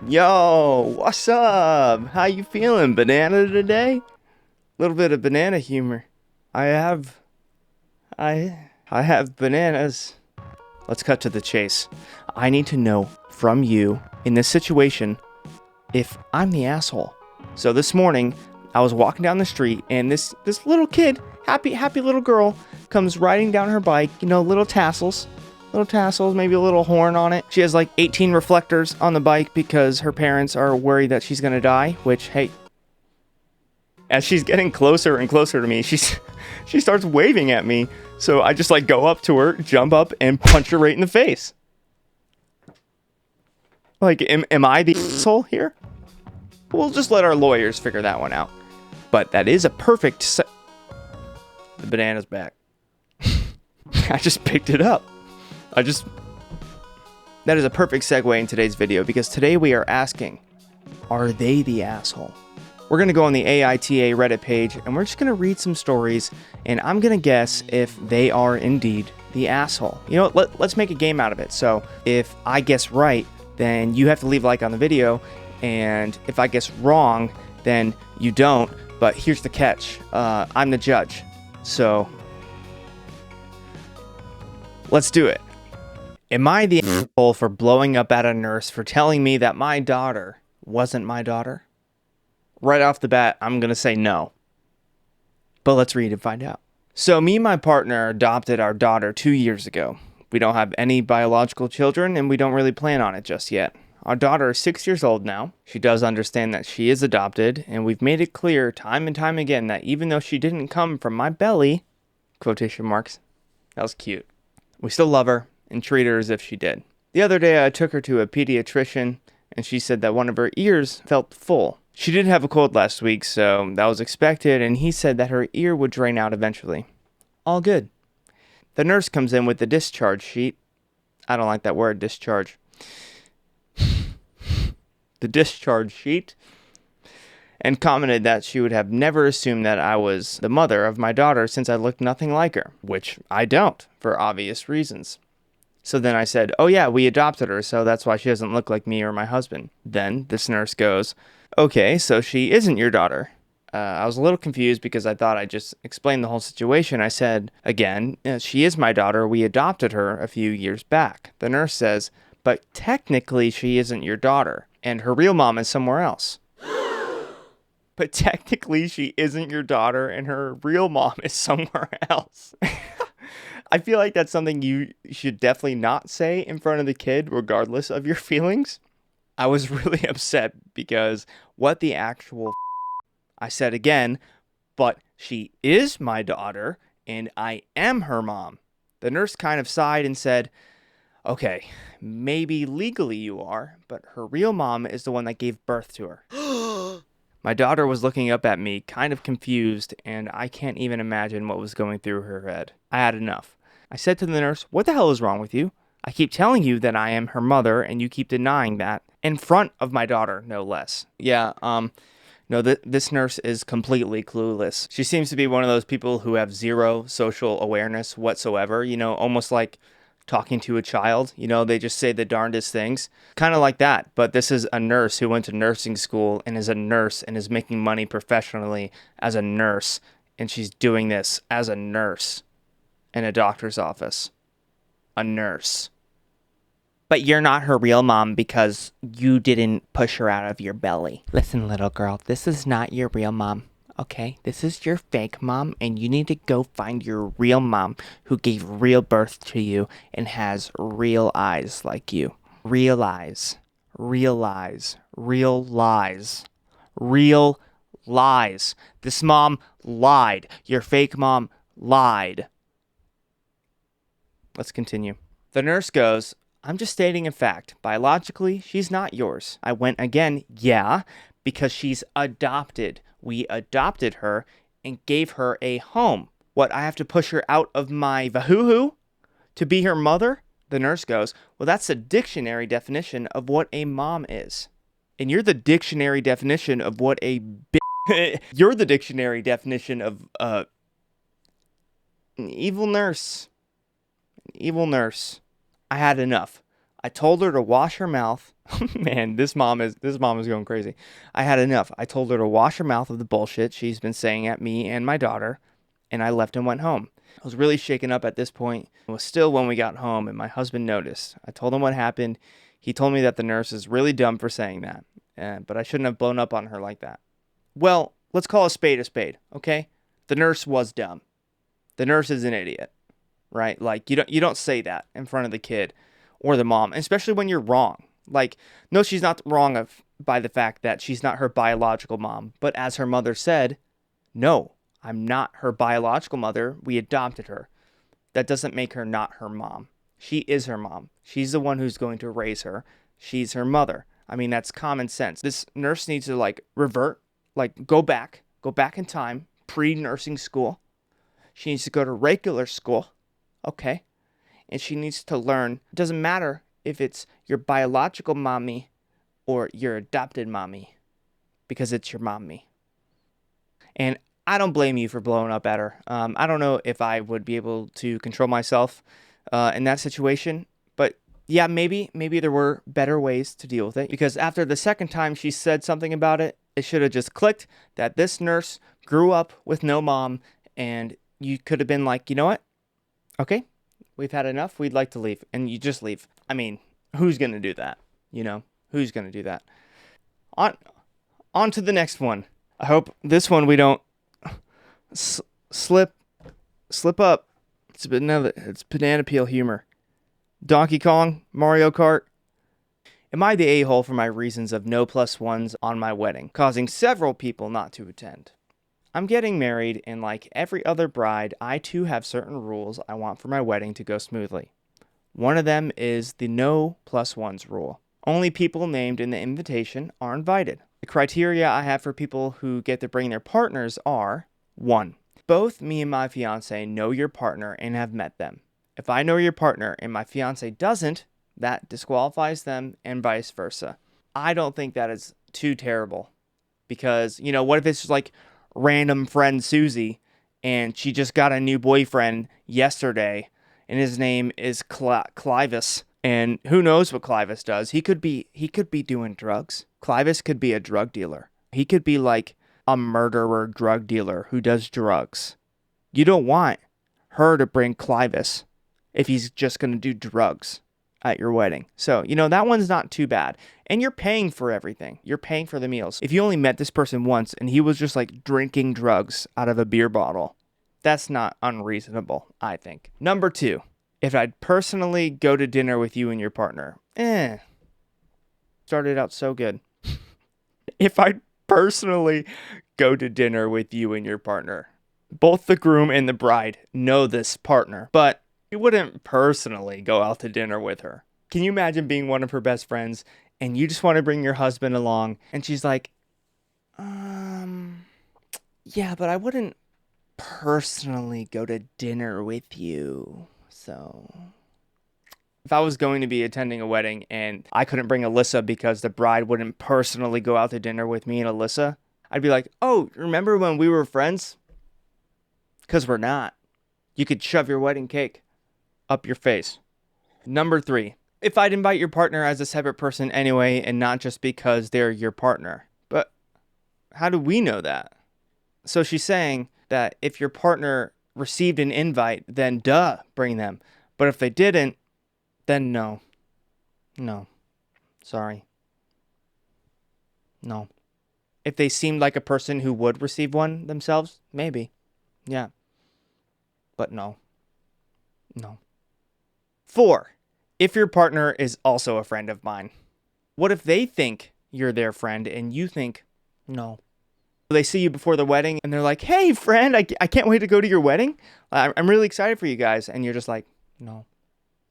Yo, what's up? How you feeling, banana today? Little bit of banana humor. I have I have bananas. Let's cut to the chase. I need to know from you in this situation if I'm the asshole. So this morning, I was walking down the street and this little kid, happy little girl, comes riding down her bike, little tassels, maybe a little horn on it. She has like 18 reflectors on the bike because her parents are worried that she's gonna die, which, hey, as she's getting closer and closer to me, she starts waving at me. So I just like go up to her, jump up, and punch her right in the face. Like, am I the asshole here? We'll just let our lawyers figure that one out. But that is a perfect the banana's back. I just picked it up. That is a perfect segue in today's video because today we are asking, are they the asshole? We're going to go on the AITA Reddit page and we're just going to read some stories and I'm going to guess if they are indeed the asshole. You know what? Let's make a game out of it. So if I guess right, then you have to leave a like on the video. And if I guess wrong, then you don't. But here's the catch. I'm the judge. So let's do it. Am I the asshole for blowing up at a nurse for telling me that my daughter wasn't my daughter? Right off the bat, I'm going to say no. But let's read and find out. So me and my partner adopted our daughter 2 years ago. We don't have any biological children and we don't really plan on it just yet. Our daughter is 6 years old now. She does understand that she is adopted, and we've made it clear time and time again that even though she didn't come from my belly, quotation marks, that was cute, we still love her and treat her as if she did. The other day I took her to a pediatrician, and she said that one of her ears felt full. She did have a cold last week, so that was expected, and he said that her ear would drain out eventually. All good. The nurse comes in with the discharge sheet. I don't like that word, discharge. The discharge sheet, and commented that she would have never assumed that I was the mother of my daughter since I looked nothing like her, which I don't, for obvious reasons. So then I said, oh yeah, we adopted her, so that's why she doesn't look like me or my husband. Then this nurse goes, okay, so she isn't your daughter. I was a little confused because I thought I just explained the whole situation. I said, again, she is my daughter. We adopted her a few years back. The nurse says, but technically she isn't your daughter, and her real mom is somewhere else. But technically she isn't your daughter, and her real mom is somewhere else. I feel like that's something you should definitely not say in front of the kid, regardless of your feelings. I was really upset because what the actual I said again, but she is my daughter, and I am her mom. The nurse kind of sighed and said, okay, maybe legally you are, but her real mom is the one that gave birth to her. My daughter was looking up at me, kind of confused, and I can't even imagine what was going through her head. I had enough. I said to the nurse, what the hell is wrong with you? I keep telling you that I am her mother, and you keep denying that. In front of my daughter, no less. Yeah, no, this nurse is completely clueless. She seems to be one of those people who have zero social awareness whatsoever, almost like talking to a child. They just say the darndest things. Kind of like that. But this is a nurse who went to nursing school and is a nurse and is making money professionally as a nurse. And she's doing this as a nurse in a doctor's office. A nurse. But you're not her real mom because you didn't push her out of your belly. Listen, little girl, this is not your real mom. Okay, this is your fake mom, and you need to go find your real mom who gave real birth to you and has real eyes like you. Real eyes. Real eyes. Real lies. Real lies. This mom lied. Your fake mom lied. Let's continue. The nurse goes, I'm just stating a fact. Biologically, she's not yours. I went again, yeah, because she's adopted. We adopted her and gave her a home. What, I have to push her out of my vahoo to be her mother? The nurse goes, well, that's the dictionary definition of what a mom is. And you're the dictionary definition of what a you're the dictionary definition of an evil nurse. An evil nurse. I had enough. I told her to wash her mouth. Man, this mom is going crazy. I had enough. I told her to wash her mouth of the bullshit she's been saying at me and my daughter, and I left and went home. I was really shaken up at this point. It was still when we got home, and my husband noticed. I told him what happened. He told me that the nurse is really dumb for saying that, but I shouldn't have blown up on her like that. Well, let's call a spade, okay? The nurse was dumb. The nurse is an idiot, right? Like you don't say that in front of the kid or the mom, especially when you're wrong. Like, no, she's not wrong by the fact that she's not her biological mom, but as her mother said, no, I'm not her biological mother. We adopted her. That doesn't make her not her mom. She is her mom. She's the one who's going to raise her. She's her mother. I mean, that's common sense. This nurse needs to revert, go back in time, pre-nursing school. She needs to go to regular school, okay? And she needs to learn. It doesn't matter if it's your biological mommy or your adopted mommy, because it's your mommy. And I don't blame you for blowing up at her. I don't know if I would be able to control myself in that situation, but yeah, maybe there were better ways to deal with it, because after the second time she said something about it, it should have just clicked that this nurse grew up with no mom, and you could have been like, you know what? Okay, we've had enough. We'd like to leave. And you just leave. I mean, who's going to do that? Who's going to do that? On to the next one. I hope this one we don't slip up. It's banana peel humor. Donkey Kong, Mario Kart. Am I the a-hole for my reasons of no plus ones on my wedding, causing several people not to attend? I'm getting married, and like every other bride, I too have certain rules I want for my wedding to go smoothly. One of them is the no plus ones rule. Only people named in the invitation are invited. The criteria I have for people who get to bring their partners are: 1. Both me and my fiance know your partner and have met them. If I know your partner and my fiance doesn't, that disqualifies them, and vice versa. I don't think that is too terrible, because, what if it's just like random friend Susie, and she just got a new boyfriend yesterday, and his name is Clivis, and who knows what Clivis does? He could be doing drugs. Clivis could be a drug dealer. He could be like a murderer drug dealer who does drugs. You don't want her to bring Clivis if he's just going to do drugs at your wedding. So, that one's not too bad. And you're paying for everything. You're paying for the meals. If you only met this person once and he was just like drinking drugs out of a beer bottle, that's not unreasonable, I think. Number 2, if I'd personally go to dinner with you and your partner. Started out so good. If I'd personally go to dinner with you and your partner. Both the groom and the bride know this partner, but you wouldn't personally go out to dinner with her. Can you imagine being one of her best friends and you just want to bring your husband along, and she's like, yeah, but I wouldn't personally go to dinner with you. So if I was going to be attending a wedding and I couldn't bring Alyssa because the bride wouldn't personally go out to dinner with me and Alyssa, I'd be like, oh, remember when we were friends? Because we're not. You could shove your wedding cake up your face. Number 3, if I'd invite your partner as a separate person anyway, and not just because they're your partner. But how do we know that? So she's saying that if your partner received an invite, then bring them. But if they didn't, then no. No. Sorry. No. If they seemed like a person who would receive one themselves, maybe. Yeah. But no. No. 4, if your partner is also a friend of mine. What if they think you're their friend and you think, no? They see you before the wedding and they're like, hey, friend, I can't wait to go to your wedding. I'm really excited for you guys. And you're just like, no.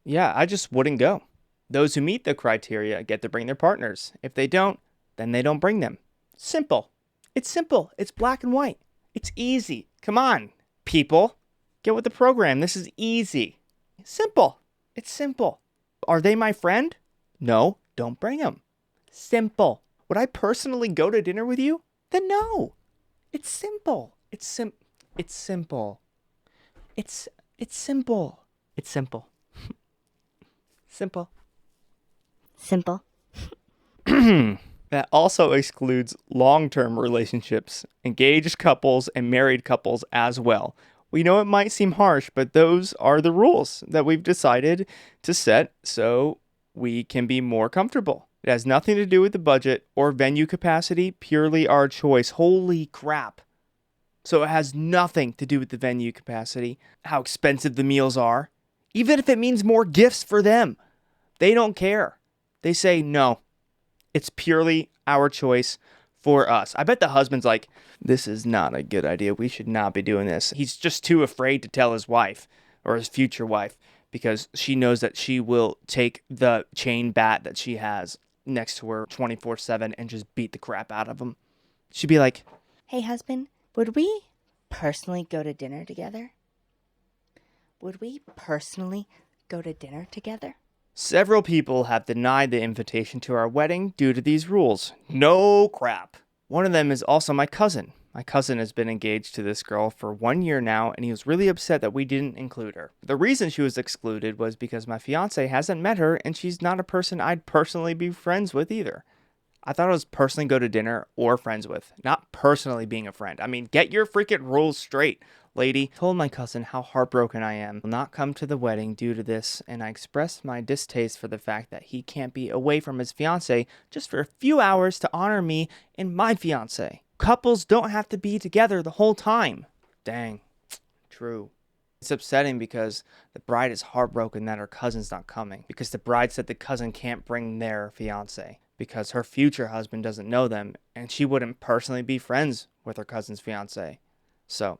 Yeah, I just wouldn't go. Those who meet the criteria get to bring their partners. If they don't, then they don't bring them. Simple. It's simple. It's black and white. It's easy. Come on, people. Get with the program. This is easy. Simple. It's simple. Are they my friend? No, don't bring them. Simple. Would I personally go to dinner with you? Then no. It's simple. It's simple. It's simple. It's simple. It's simple. Simple. Simple. That also excludes long-term relationships, engaged couples, and married couples as well. We know it might seem harsh, but those are the rules that we've decided to set so we can be more comfortable. It has nothing to do with the budget or venue capacity, purely our choice. Holy crap. So it has nothing to do with the venue capacity, how expensive the meals are, even if it means more gifts for them. They don't care. They say, no, it's purely our choice for us. I bet the husband's like, this is not a good idea. We should not be doing this. He's just too afraid to tell his wife or his future wife because she knows that she will take the chain bat that she has next to her 24/7 and just beat the crap out of him. She'd be like, Hey, husband, would we personally go to dinner together? Would we personally go to dinner together? several people have denied the invitation to our wedding due to these rules. No crap. One of them is also my cousin. My cousin has been engaged to this girl for 1 year now, and he was really upset that we didn't include her. The reason she was excluded was because my fiance hasn't met her, and she's not a person I'd personally be friends with either. I thought it was personally go to dinner or friends with, not personally being a friend. I mean, get your freaking rules straight, lady. Told my cousin how heartbroken I am. Will not come to the wedding due to this, and I expressed my distaste for the fact that he can't be away from his fiance just for a few hours to honor me and my fiance. Couples don't have to be together the whole time. Dang, true. It's upsetting because the bride is heartbroken that her cousin's not coming because the bride said the cousin can't bring their fiance because her future husband doesn't know them and she wouldn't personally be friends with her cousin's fiance. So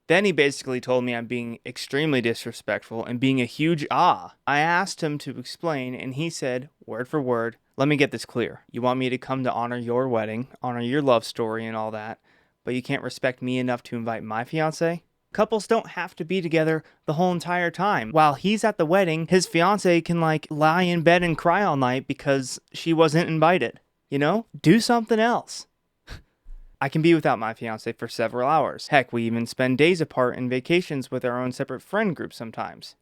then he basically told me I'm being extremely disrespectful and being a huge ah. I asked him to explain and he said, word for word, let me get this clear. You want me to come to honor your wedding, honor your love story and all that, but you can't respect me enough to invite my fiance? Couples don't have to be together the whole entire time. While he's at the wedding, his fiance can lie in bed and cry all night because she wasn't invited. You know? Do something else. I can be without my fiance for several hours. Heck, we even spend days apart in vacations with our own separate friend groups sometimes.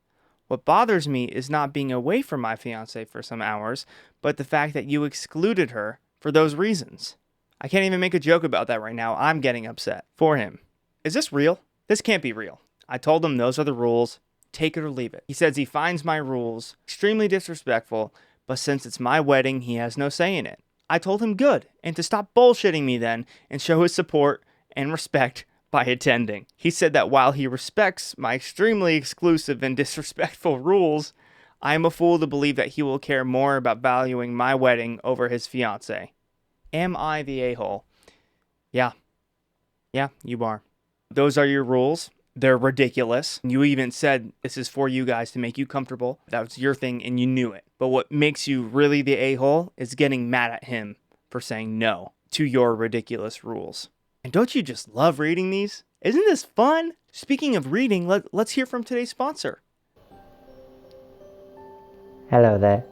What bothers me is not being away from my fiance for some hours, but the fact that you excluded her for those reasons. I can't even make a joke about that right now. I'm getting upset for him. Is this real? This can't be real. I told him those are the rules. Take it or leave it. He says he finds my rules extremely disrespectful, but since it's my wedding, he has no say in it. I told him good, and to stop bullshitting me then and show his support and respect by attending. He said that while he respects my extremely exclusive and disrespectful rules, I am a fool to believe that he will care more about valuing my wedding over his fiance. Am I the a-hole? Yeah. Yeah, you are. Those are your rules. They're ridiculous. You even said this is for you guys to make you comfortable. That was your thing and you knew it. But what makes you really the a-hole is getting mad at him for saying no to your ridiculous rules. And don't you just love reading these? Isn't this fun? Speaking of reading, let's hear from today's sponsor. Hello there,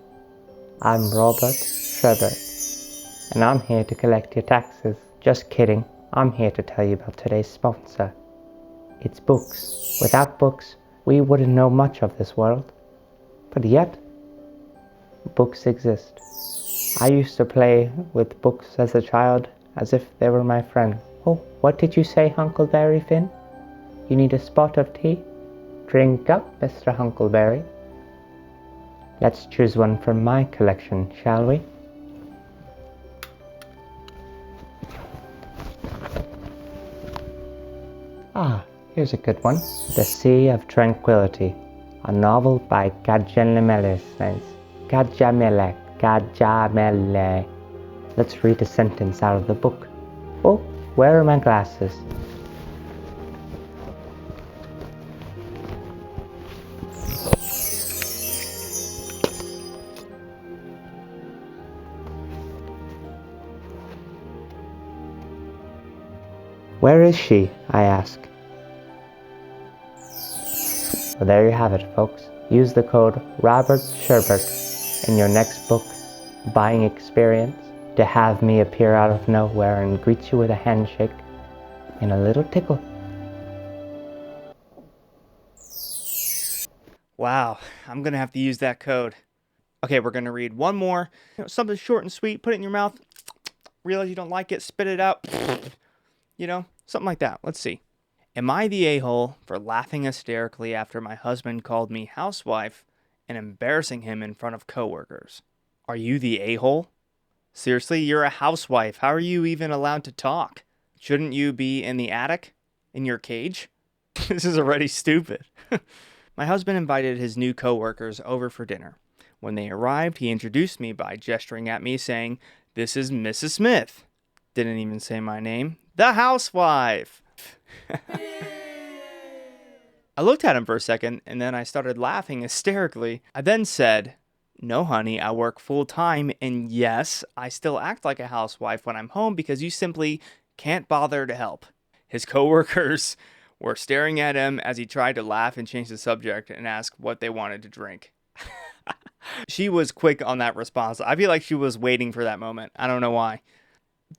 I'm Robert Sherbert, and I'm here to collect your taxes. Just kidding, I'm here to tell you about today's sponsor. It's books. Without books, we wouldn't know much of this world. But yet, books exist. I used to play with books as a child as if they were my friend. Oh, what did you say, Huckleberry Finn? You need a spot of tea? Drink up, Mr. Huckleberry. Let's choose one from my collection, shall we? Ah, here's a good one. The Sea of Tranquility, a novel by Gajamele. Gajamele. Let's read a sentence out of the book. Oh, where are my glasses? Where is she? I ask. Well, there you have it, folks. Use the code Robert Sherbert in your next book buying experience to have me appear out of nowhere and greet you with a handshake and a little tickle. Wow, I'm going to have to use that code. Okay, we're going to read one more. Something short and sweet. Put it in your mouth. Realize you don't like it. Spit it out. Something like that. Let's see. Am I the a-hole for laughing hysterically after my husband called me housewife and embarrassing him in front of coworkers? Are you the a-hole? Seriously, you're a housewife. How are you even allowed to talk? Shouldn't you be in the attic? In your cage? This is already stupid. My husband invited his new coworkers over for dinner. When they arrived, he introduced me by gesturing at me saying, "This is Mrs. Smith." Didn't even say my name. The housewife. I looked at him for a second, and then I started laughing hysterically. I then said, "No, honey, I work full time, and yes, I still act like a housewife when I'm home because you simply can't bother to help." His coworkers were staring at him as he tried to laugh and change the subject and ask what they wanted to drink. She was quick on that response. I feel like she was waiting for that moment. I don't know why.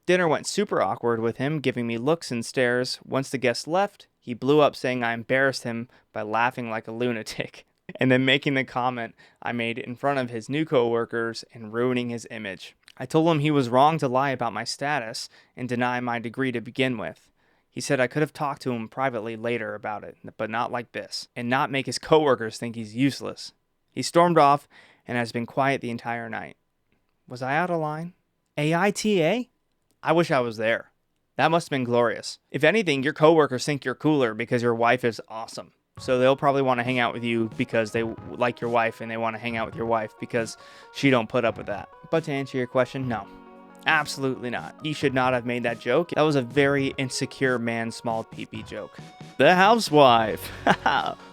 Dinner went super awkward with him, giving me looks and stares. Once the guests left, he blew up saying I embarrassed him by laughing like a lunatic, and then making the comment I made in front of his new coworkers and ruining his image. I told him he was wrong to lie about my status and deny my degree to begin with. He said I could have talked to him privately later about it, but not like this, and not make his coworkers think he's useless. He stormed off and has been quiet the entire night. Was I out of line? AITA? I wish I was there. That must have been glorious. If anything, your coworkers think you're cooler because your wife is awesome. So they'll probably want to hang out with you because they like your wife, and they want to hang out with your wife because she don't put up with that. But to answer your question, no. Absolutely not. You should not have made that joke. That was a very insecure man small pee-pee joke. The housewife.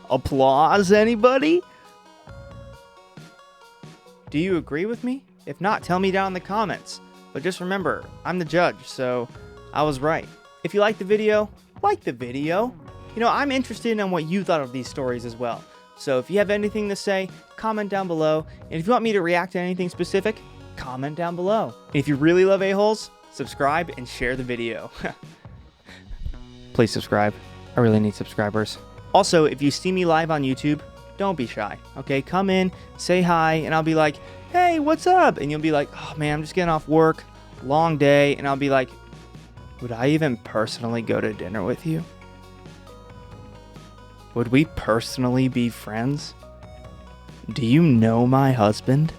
Applause, anybody? Do you agree with me? If not, tell me down in the comments. But just remember, I'm the judge, so I was right. If you like the video, like the video. I'm interested in what you thought of these stories as well. So if you have anything to say, comment down below. And if you want me to react to anything specific, comment down below. And if you really love a-holes, subscribe and share the video. Please subscribe. I really need subscribers. Also, if you see me live on YouTube, don't be shy, okay? Come in, say hi, and I'll be like, "Hey, what's up?" And you'll be like, "Oh man, I'm just getting off work, long day." And I'll be like, "Would I even personally go to dinner with you? Would we personally be friends? Do you know my husband?"